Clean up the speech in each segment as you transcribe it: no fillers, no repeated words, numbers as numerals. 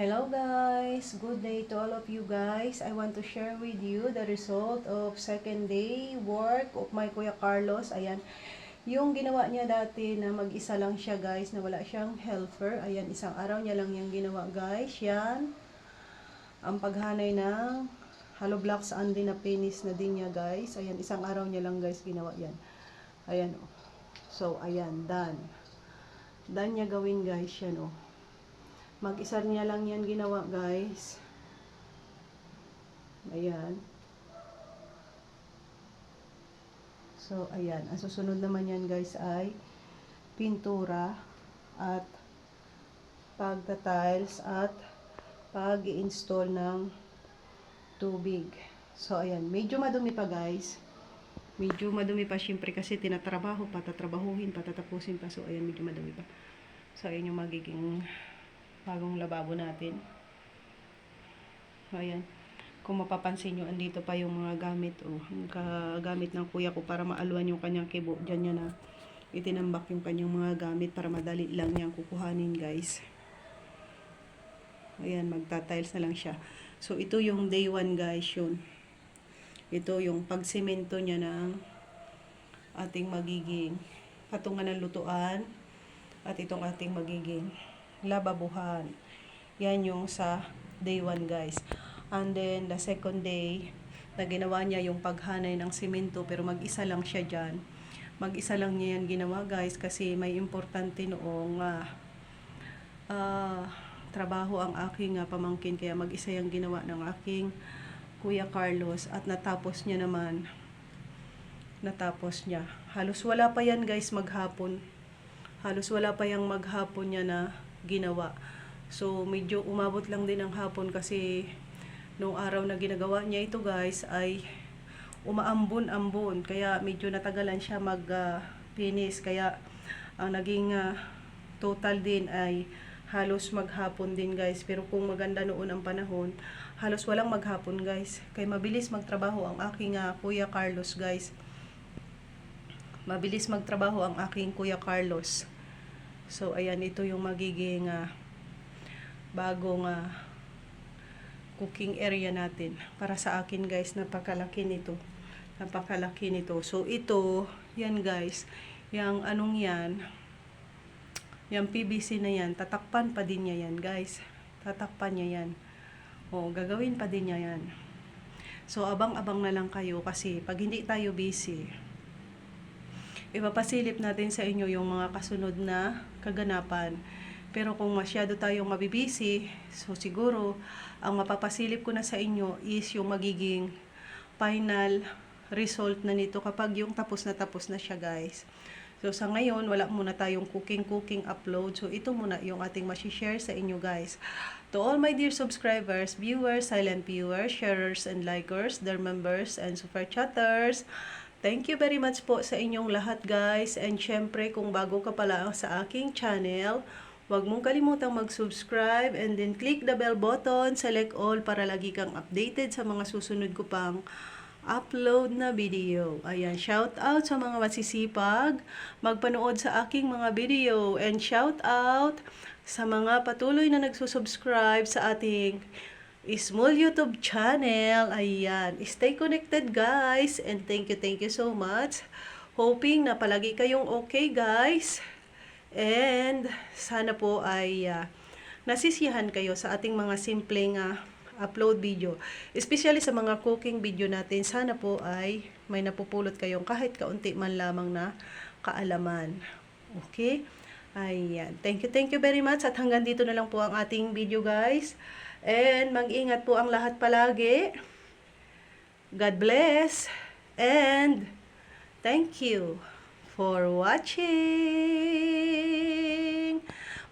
Hello guys! Good day to all of you guys. I want to share with you the result of second day work of my Kuya Carlos. Ayan, yung ginawa niya dati na mag-isa lang siya guys, na wala siyang helper. Ayan, isang araw niya lang yung ginawa guys. Yan, ang paghanay ng hollow blocks and din na penis na din niya guys. Ayan, isang araw niya lang guys ginawa yan. Ayan o. So, ayan, done. Done niya gawin guys yan o. Mag-isa niya lang yan ginawa guys. Ayan. So, ayan. Ang susunod naman yan guys ay pintura at pagta-tiles at pag-i-install ng tubig. So, ayan. Medyo madumi pa guys. Medyo madumi pa syempre kasi tinatrabaho pa, tatrabahuhin pa, tatapusin pa. So, ayan. Medyo madumi pa. So, ayan yung magiging bagong lababo natin. Ayan. Kung mapapansin nyo, andito pa yung mga gamit. Gamit ng kuya ko para maaluan yung kanyang kibo. Diyan niya na itinambak yung kanyang mga gamit para madali lang niyang kukuhanin guys. Ayan, magta-tiles na lang siya. So, ito yung day 1 guys yun. Ito yung pagsemento niya ng ating magiging patungan ng lutuan at itong ating magiging lababuhan. Yan yung sa day 1 guys. And then the second day na ginawa niya yung paghanay ng simento pero mag-isa lang siya dyan. Mag-isa lang niya yan ginawa guys kasi may importante noong trabaho ang aking pamangkin kaya mag-isa yung ginawa ng aking Kuya Carlos at natapos niya naman. Halos wala pa yan guys maghapon. Halos wala pa yung maghapon niya na ginawa. So, medyo umabot lang din ang hapon kasi nung araw na ginagawa niya ito guys ay umaambon-ambon. Kaya medyo natagalan siya mag-finish. Kaya ang naging total din ay halos maghapon din guys. Pero kung maganda noon ang panahon, halos walang maghapon guys. Kaya mabilis magtrabaho ang aking Kuya Carlos guys. Mabilis magtrabaho ang aking Kuya Carlos. So, ayan, ito yung magiging bagong cooking area natin. Para sa akin, guys, napakalaki nito. Napakalaki nito. So, ito, yan, guys. Yang anong yan, yung PVC na yan, tatakpan pa din niya yan, guys. Tatakpan niya yan. O, gagawin pa din niya yan. So, abang-abang na lang kayo kasi pag hindi tayo busy, ipapasilip natin sa inyo yung mga kasunod na kaganapan. Pero kung masyado tayong mabibisi, so siguro, ang mapapasilip ko na sa inyo is yung magiging final result na nito kapag yung tapos na siya guys. So sa ngayon, wala muna tayong cooking upload. So ito muna yung ating masishare sa inyo guys. To all my dear subscribers, viewers, silent viewers, sharers and likers, their members and super chatters, thank you very much po sa inyong lahat guys. And syempre kung bago ka pala sa aking channel, huwag mong kalimutang mag-subscribe and then click the bell button, select all para lagi kang updated sa mga susunod ko pang upload na video. Ayan, shout out sa mga masisipag magpanood sa aking mga video and shout out sa mga patuloy na nagsusubscribe sa ating small YouTube channel. Ayan. Stay connected guys. And thank you so much. Hoping na palagi kayong okay guys. And sana po ay nasisiyahan kayo sa ating mga simpleng upload video. Especially sa mga cooking video natin. Sana po ay may napupulot kayong kahit kaunti man lamang na kaalaman. Okay? Ayan. Thank you very much. At hanggang dito na lang po ang ating video guys. And mag-ingat po ang lahat palagi. God bless. And thank you for watching.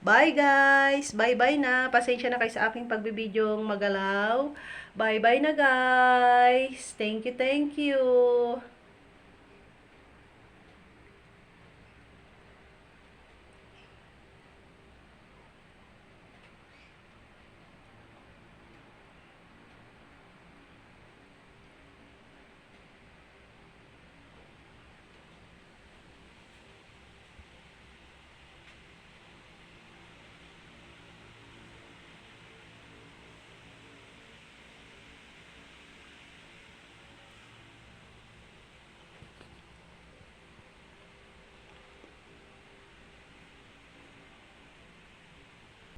Bye guys. Bye-bye na. Pasensya na kayo sa aking pagbibidyong magalaw. Bye-bye na guys. Thank you.